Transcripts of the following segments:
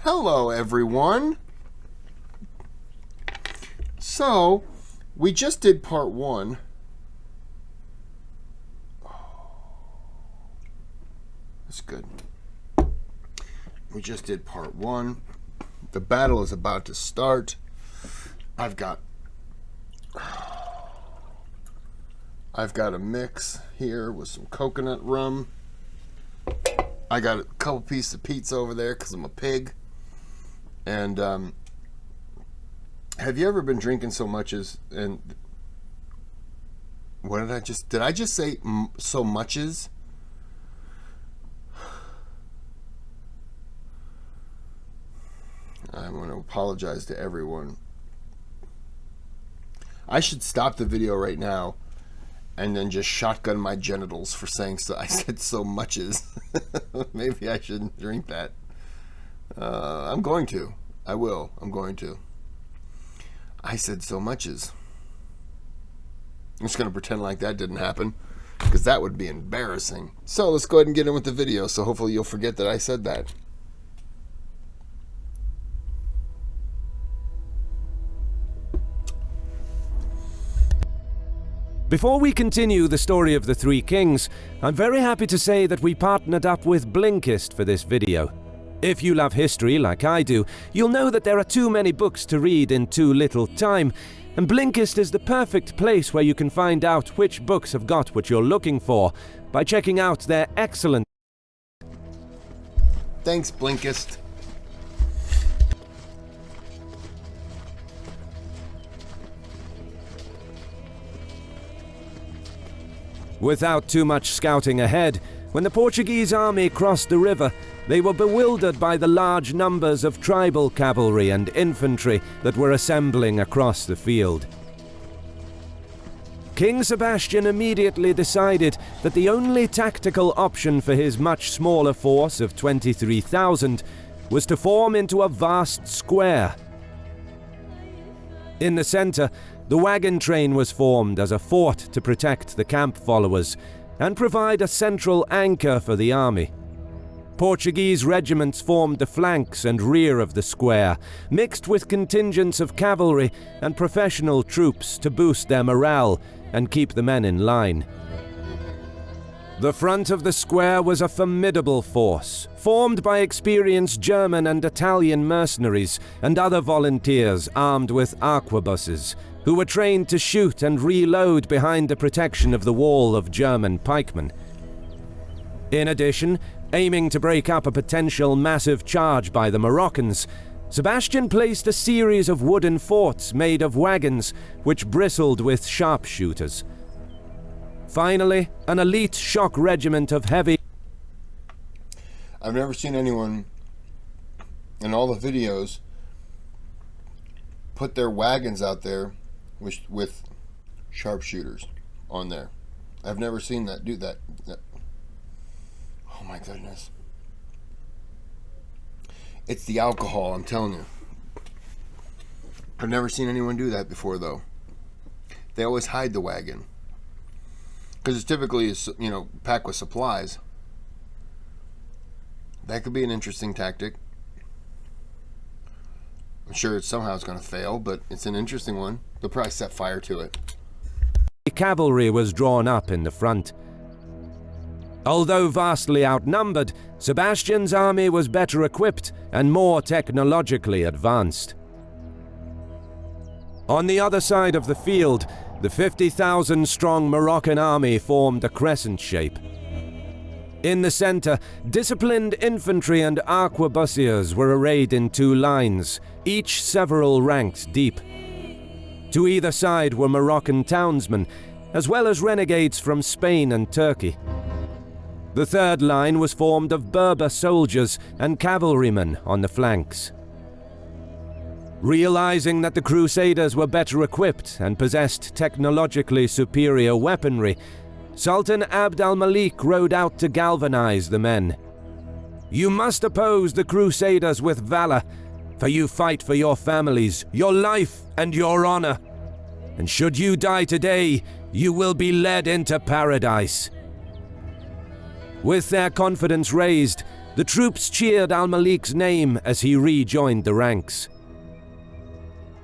Hello, everyone. So, we just did part 1. That's good. We just did part 1. The battle is about to start. I've got a mix here with some coconut rum. I got a couple pieces of pizza over there because I'm a pig. And have you ever been drinking so much as, and what did I just say so much as? I'm going to apologize to everyone. I should stop the video right now and then just shotgun my genitals for saying so. I said so much as. Maybe I shouldn't drink that. I'm going to. I will. I'm going to. I said so much as. I'm just going to pretend like that didn't happen, because that would be embarrassing. So let's go ahead and get in with the video, so hopefully you'll forget that I said that. Before we continue the story of the Three Kings, I'm very happy to say that we partnered up with Blinkist for this video. If you love history like I do, you'll know that there are too many books to read in too little time, and Blinkist is the perfect place where you can find out which books have got what you're looking for by checking out their excellent... Thanks, Blinkist. Without too much scouting ahead, when the Portuguese army crossed the river, they were bewildered by the large numbers of tribal cavalry and infantry that were assembling across the field. King Sebastian immediately decided that the only tactical option for his much smaller force of 23,000 was to form into a vast square. In the center, the wagon train was formed as a fort to protect the camp followers and provide a central anchor for the army. Portuguese regiments formed the flanks and rear of the square, mixed with contingents of cavalry and professional troops to boost their morale and keep the men in line. The front of the square was a formidable force, formed by experienced German and Italian mercenaries and other volunteers armed with arquebuses, who were trained to shoot and reload behind the protection of the wall of German pikemen. In addition, aiming to break up a potential massive charge by the Moroccans, Sebastian placed a series of wooden forts made of wagons which bristled with sharpshooters. Finally, an elite shock regiment of heavy... I've never seen anyone in all the videos put their wagons out there with sharpshooters on there. I've never seen that do that. Oh my goodness. It's the alcohol, I'm telling you. I've never seen anyone do that before, though. They always hide the wagon, because it's typically, you know, packed with supplies. That could be an interesting tactic. I'm sure somehow it's going to fail, but it's an interesting one. They'll probably set fire to it. The cavalry was drawn up in the front. Although vastly outnumbered, Sebastian's army was better equipped and more technologically advanced. On the other side of the field, the 50,000-strong Moroccan army formed a crescent shape. In the center, disciplined infantry and arquebusiers were arrayed in 2 lines, each several ranks deep. To either side were Moroccan townsmen, as well as renegades from Spain and Turkey. The third line was formed of Berber soldiers and cavalrymen on the flanks. Realizing that the Crusaders were better equipped and possessed technologically superior weaponry, Sultan Abd al-Malik rode out to galvanize the men. "You must oppose the Crusaders with valor, for you fight for your families, your life, and your honor. And should you die today, you will be led into paradise." With their confidence raised, The troops cheered al-Malik's name as he rejoined the ranks.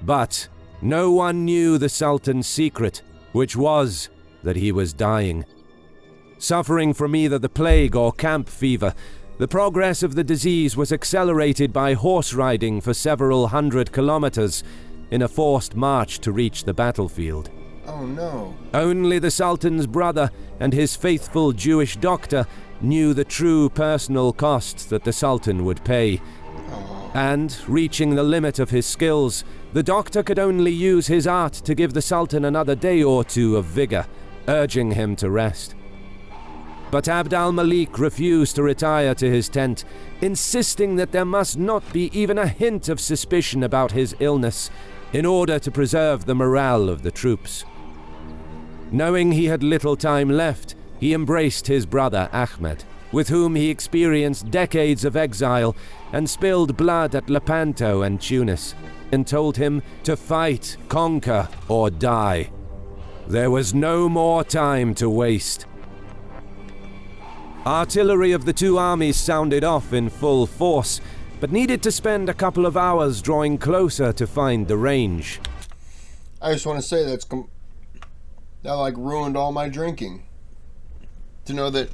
But no one knew the Sultan's secret, which was that he was dying. Suffering from either the plague or camp fever, the progress of the disease was accelerated by horse riding for several hundred kilometers in a forced march to reach the battlefield. Oh no. Only the Sultan's brother and his faithful Jewish doctor knew the true personal costs that the Sultan would pay. And, reaching the limit of his skills, the doctor could only use his art to give the Sultan another day or two of vigor, urging him to rest. But Abd al-Malik refused to retire to his tent, insisting that there must not be even a hint of suspicion about his illness, in order to preserve the morale of the troops. Knowing he had little time left, he embraced his brother Ahmed, with whom he experienced decades of exile and spilled blood at Lepanto and Tunis, and told him to fight, conquer, or die. There was no more time to waste. Artillery of the two armies sounded off in full force, but needed to spend a couple of hours drawing closer to find the range. I just want to say that like ruined all my drinking. To know that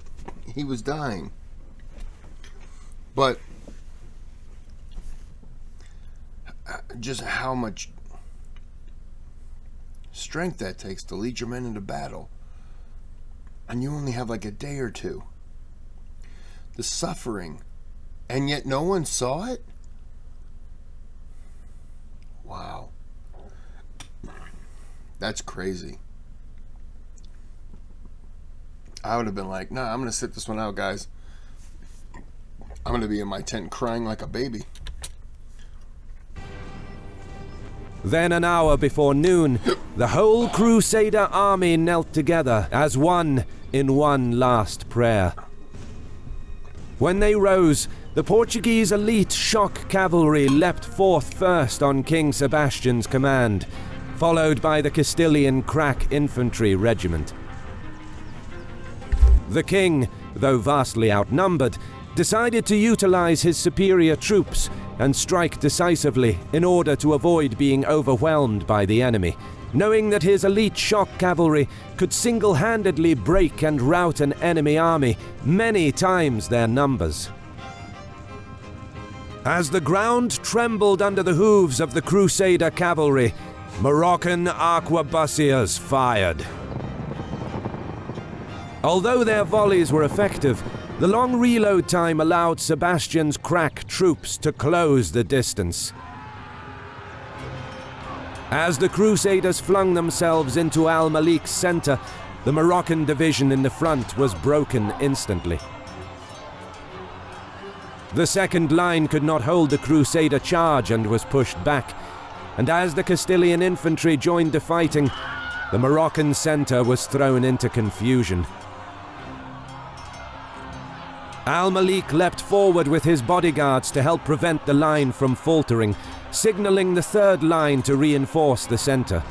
he was dying. But just how much strength that takes to lead your men into battle. And you only have like a day or two. The suffering, and yet no one saw it? Wow. That's crazy. I would have been like, nah, I'm going to sit this one out, guys. I'm going to be in my tent crying like a baby. Then an hour before noon, the whole Crusader army knelt together as one in one last prayer. When they rose, the Portuguese elite shock cavalry leapt forth first on King Sebastian's command, followed by the Castilian crack infantry regiment. The king, though vastly outnumbered, decided to utilize his superior troops and strike decisively in order to avoid being overwhelmed by the enemy, knowing that his elite shock cavalry could single-handedly break and rout an enemy army many times their numbers. As the ground trembled under the hooves of the Crusader cavalry, Moroccan arquebusiers fired. Although their volleys were effective, the long reload time allowed Sebastian's crack troops to close the distance. As the Crusaders flung themselves into al-Malik's center, the Moroccan division in the front was broken instantly. The second line could not hold the Crusader charge and was pushed back, and as the Castilian infantry joined the fighting, the Moroccan center was thrown into confusion. Al-Malik leapt forward with his bodyguards to help prevent the line from faltering, signaling the third line to reinforce the center.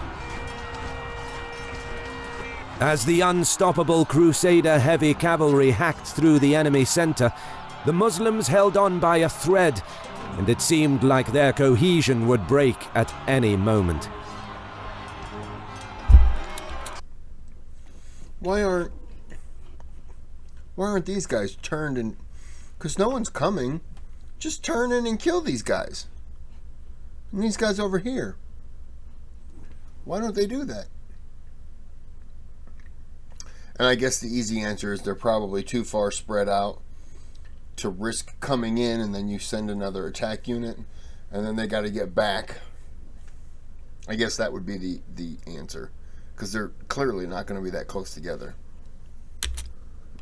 As the unstoppable Crusader heavy cavalry hacked through the enemy center, the Muslims held on by a thread, and it seemed like their cohesion would break at any moment. Why aren't these guys turned in? Because no one's coming. Just turn in and kill these guys. And these guys over here. Why don't they do that? And I guess the easy answer is they're probably too far spread out to risk coming in, and then you send another attack unit, and then they got to get back. I guess that would be the answer. Because they're clearly not going to be that close together.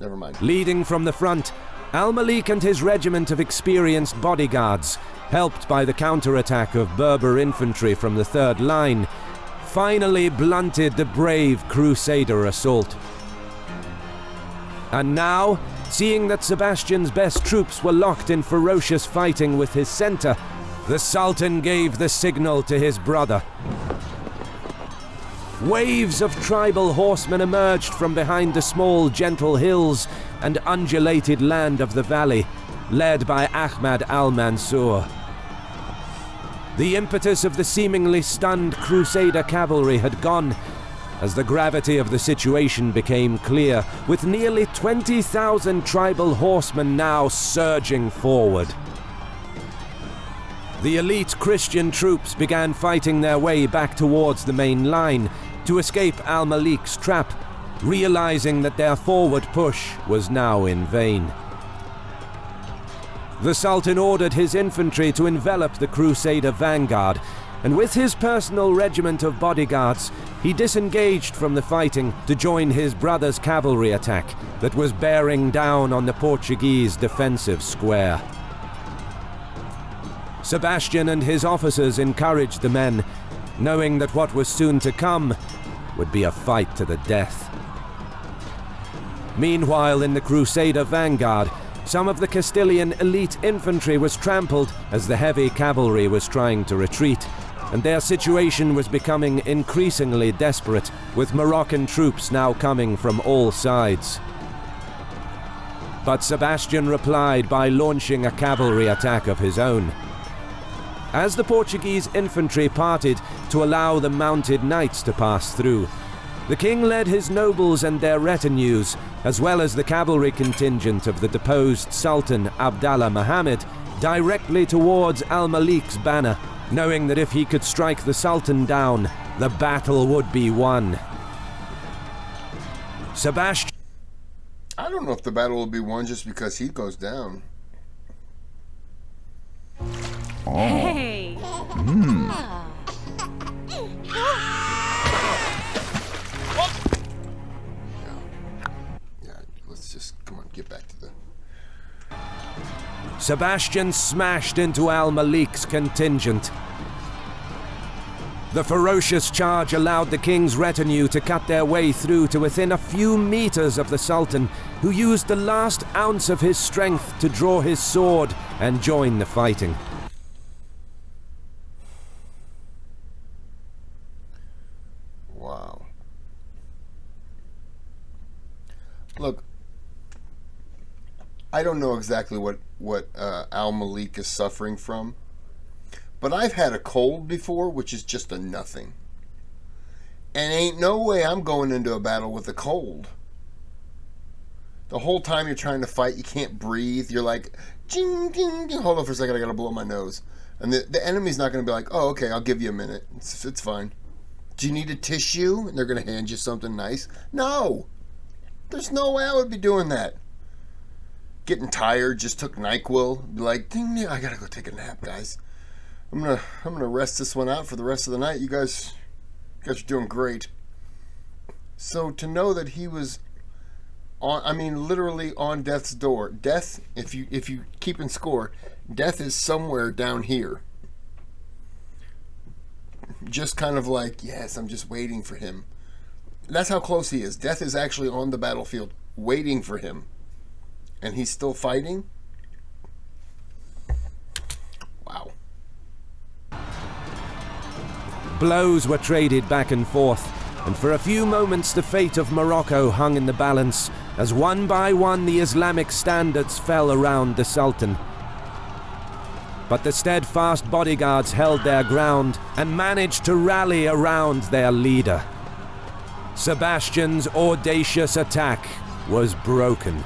Never mind. Leading from the front, Al-Malik and his regiment of experienced bodyguards, helped by the counterattack of Berber infantry from the third line, finally blunted the brave Crusader assault. And now, seeing that Sebastian's best troops were locked in ferocious fighting with his center, the Sultan gave the signal to his brother. Waves of tribal horsemen emerged from behind the small, gentle hills and undulated land of the valley, led by Ahmad al-Mansur. The impetus of the seemingly stunned Crusader cavalry had gone, as the gravity of the situation became clear, with nearly 20,000 tribal horsemen now surging forward. The elite Christian troops began fighting their way back towards the main line to escape al-Malik's trap, realizing that their forward push was now in vain. The Sultan ordered his infantry to envelop the Crusader vanguard, and with his personal regiment of bodyguards, he disengaged from the fighting to join his brother's cavalry attack that was bearing down on the Portuguese defensive square. Sebastian and his officers encouraged the men, knowing that what was soon to come would be a fight to the death. Meanwhile, in the Crusader vanguard, some of the Castilian elite infantry was trampled as the heavy cavalry was trying to retreat, and their situation was becoming increasingly desperate, with Moroccan troops now coming from all sides. But Sebastian replied by launching a cavalry attack of his own. As the Portuguese infantry parted to allow the mounted knights to pass through, the king led his nobles and their retinues, as well as the cavalry contingent of the deposed Sultan Abdallah Muhammad, directly towards al-Malik's banner, knowing that if he could strike the Sultan down, the battle would be won. Sebastian... I don't know if the battle will be won just because he goes down. Oh. Hey! Yeah, let's just, come on, get back to the... Sebastian smashed into al-Malik's contingent. The ferocious charge allowed the king's retinue to cut their way through to within a few meters of the Sultan, who used the last ounce of his strength to draw his sword and join the fighting. Wow. Look, I don't know exactly what al-Malik is suffering from, but I've had a cold before, which is just a nothing. And ain't no way I'm going into a battle with a cold. The whole time you're trying to fight, you can't breathe. You're like, jing, jing, jing. Hold on for a second, I gotta blow my nose. And the enemy's not gonna be like, oh, okay, I'll give you a minute. It's fine. Do you need a tissue? And they're gonna hand you something nice. No! There's no way I would be doing that. Getting tired, just took NyQuil. Be like, ding, ding, I gotta go take a nap, guys. I'm gonna rest this one out for the rest of the night. You guys are doing great. So to know that he was on, I mean, literally on death's door. Death, if you keep in score, death is somewhere down here. Just kind of like, yes, I'm just waiting for him. That's how close he is. Death is actually on the battlefield, waiting for him. And he's still fighting? Wow. Blows were traded back and forth, and for a few moments the fate of Morocco hung in the balance, as one by one the Islamic standards fell around the Sultan. But the steadfast bodyguards held their ground and managed to rally around their leader. Sebastian's audacious attack was broken.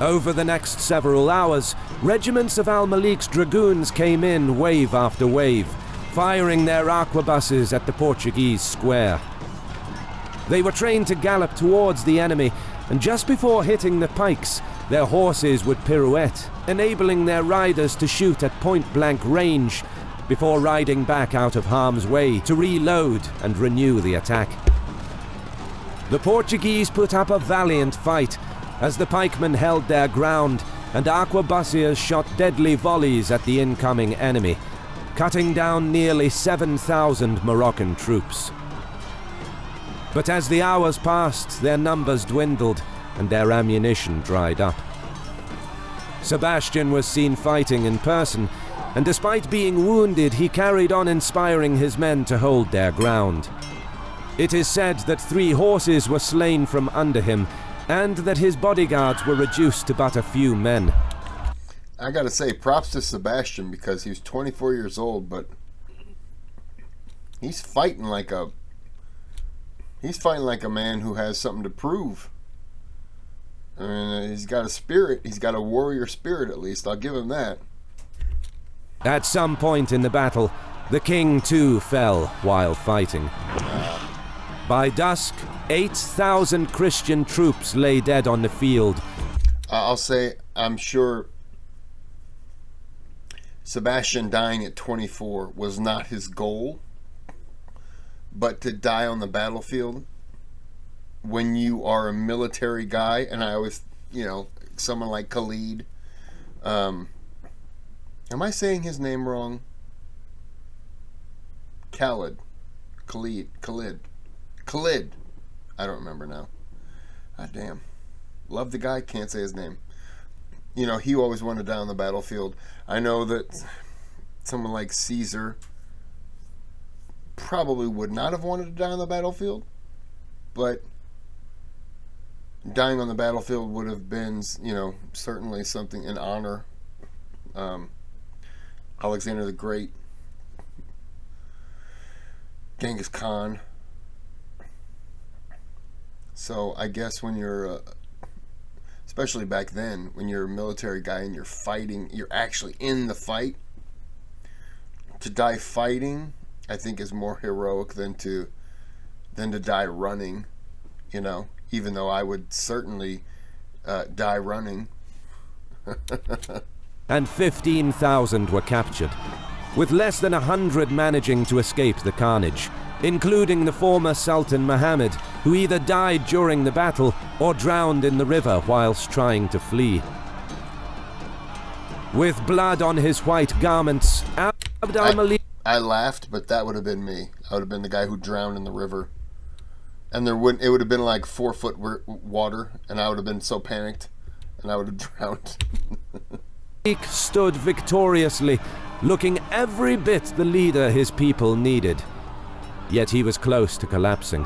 Over the next several hours, regiments of al-Malik's dragoons came in wave after wave, firing their arquebuses at the Portuguese square. They were trained to gallop towards the enemy, and just before hitting the pikes, their horses would pirouette, enabling their riders to shoot at point-blank range before riding back out of harm's way to reload and renew the attack. The Portuguese put up a valiant fight as the pikemen held their ground and arquebusiers shot deadly volleys at the incoming enemy, cutting down nearly 7,000 Moroccan troops. But as the hours passed, their numbers dwindled and their ammunition dried up. Sebastian was seen fighting in person, and despite being wounded, he carried on inspiring his men to hold their ground. It is said that 3 horses were slain from under him, and that his bodyguards were reduced to but a few men. I gotta say, props to Sebastian, because he was 24 years old, but he's fighting like a man who has something to prove. I mean, he's got a spirit. He's got a warrior spirit, at least. I'll give him that. At some point in the battle, the king too fell while fighting. By dusk, 8,000 Christian troops lay dead on the field. I'll say, I'm sure Sebastian dying at 24 was not his goal, but to die on the battlefield when you are a military guy, and I always, someone like Khalid, am I saying his name wrong? Khalid. I don't remember now. God damn. Love the guy, can't say his name. He always wanted to die on the battlefield. I know that someone like Caesar probably would not have wanted to die on the battlefield, but dying on the battlefield would have been, certainly something in honor. Alexander the Great, Genghis Khan. So I guess when you're, especially back then, when you're a military guy and you're fighting, you're actually in the fight, to die fighting, I think is more heroic than to die running, even though I would certainly die running. And 15,000 were captured, with less than 100 managing to escape the carnage, including the former Sultan Muhammad, who either died during the battle or drowned in the river whilst trying to flee. With blood on his white garments, Abd al-Malik... I laughed, but that would have been me. I would have been the guy who drowned in the river. And it would have been like 4 foot water, and I would have been so panicked, and I would have drowned. stood victoriously, looking every bit the leader his people needed. Yet he was close to collapsing.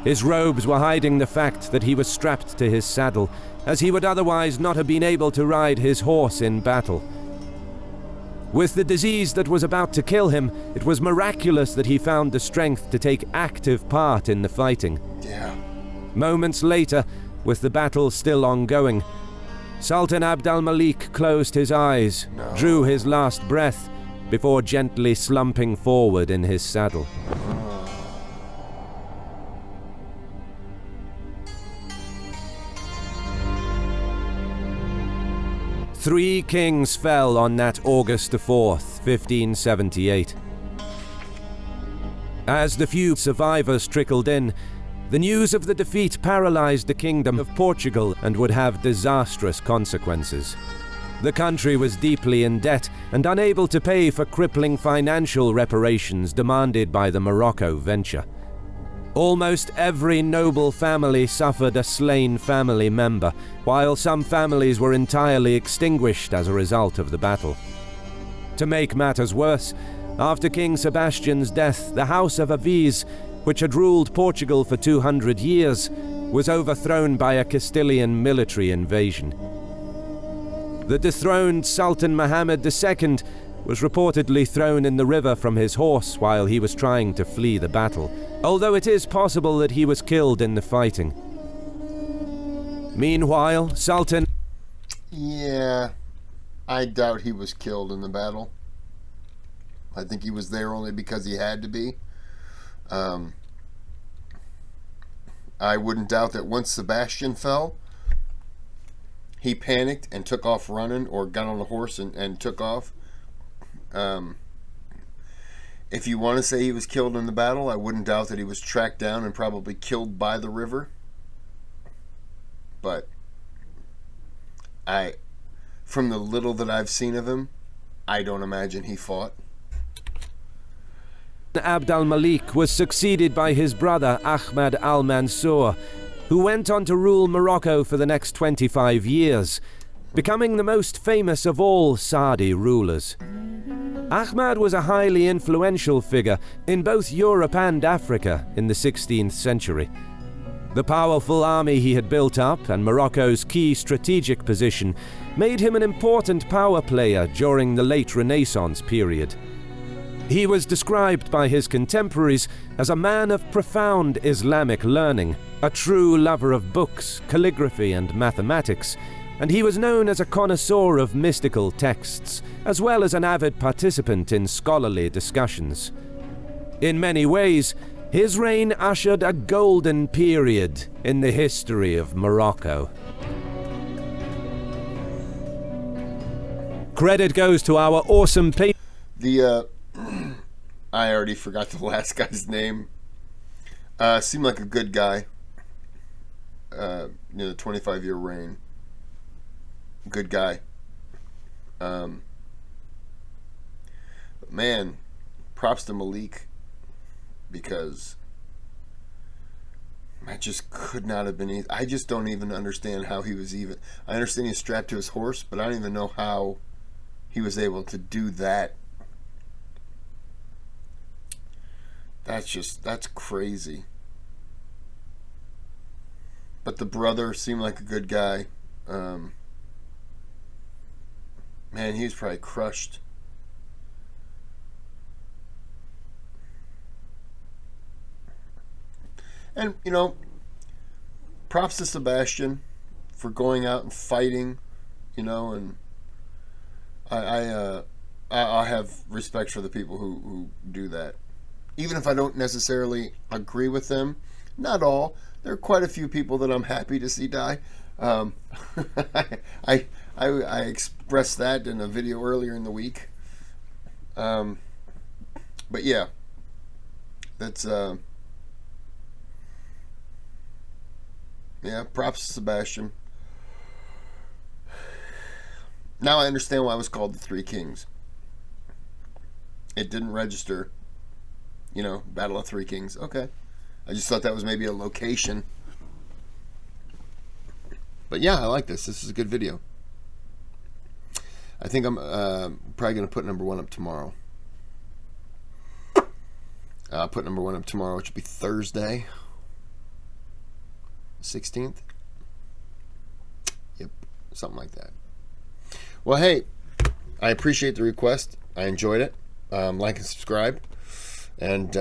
His robes were hiding the fact that he was strapped to his saddle, as he would otherwise not have been able to ride his horse in battle. With the disease that was about to kill him, it was miraculous that he found the strength to take active part in the fighting. Yeah. Moments later, with the battle still ongoing, Sultan Abd al-Malik closed his eyes, drew his last breath, before gently slumping forward in his saddle. Three kings fell on that August the 4th, 1578. As the few survivors trickled in, the news of the defeat paralyzed the Kingdom of Portugal and would have disastrous consequences. The country was deeply in debt and unable to pay for crippling financial reparations demanded by the Morocco venture. Almost every noble family suffered a slain family member, while some families were entirely extinguished as a result of the battle. To make matters worse, after King Sebastian's death, the House of Aviz, which had ruled Portugal for 200 years, was overthrown by a Castilian military invasion. The dethroned Sultan Muhammad II was reportedly thrown in the river from his horse while he was trying to flee the battle, although it is possible that he was killed in the fighting. Meanwhile, Sultan... Yeah, I doubt he was killed in the battle. I think he was there only because he had to be. I wouldn't doubt that once Sebastian fell, he panicked and took off running, or got on a horse and took off. If you want to say he was killed in the battle, I wouldn't doubt that he was tracked down and probably killed by the river. But from the little that I've seen of him, I don't imagine he fought. Abd al-Malik was succeeded by his brother Ahmad al-Mansur, who went on to rule Morocco for the next 25 years, becoming the most famous of all Saadi rulers. Ahmad was a highly influential figure in both Europe and Africa in the 16th century. The powerful army he had built up and Morocco's key strategic position made him an important power player during the late Renaissance period. He was described by his contemporaries as a man of profound Islamic learning, a true lover of books, calligraphy, and mathematics, and he was known as a connoisseur of mystical texts, as well as an avid participant in scholarly discussions. In many ways, his reign ushered a golden period in the history of Morocco. Credit goes to our awesome I already forgot the last guy's name. Seemed like a good guy. The 25-year reign. Good guy. Man, props to Malik, because I just could not have been easy. I just don't even understand how he was even. I understand he's strapped to his horse, but I don't even know how he was able to do that. That's crazy. But the brother seemed like a good guy. Man, he was probably crushed. And, props to Sebastian for going out and fighting, and I have respect for the people who do that. Even if I don't necessarily agree with them, not all. There are quite a few people that I'm happy to see die. I expressed that in a video earlier in the week. But yeah, that's props to Sebastian. Now I understand why it was called the Three Kings. It didn't register. Battle of Three Kings. Okay. I just thought that was maybe a location. But yeah, I like this. This is a good video. I think I'm probably going to put number 1 up tomorrow. I'll put number 1 up tomorrow, which will be Thursday, 16th. Yep, something like that. Well, hey, I appreciate the request. I enjoyed it. Like and subscribe. And,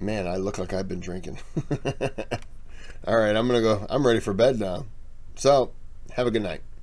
man, I look like I've been drinking. All right, I'm ready for bed now. So, have a good night.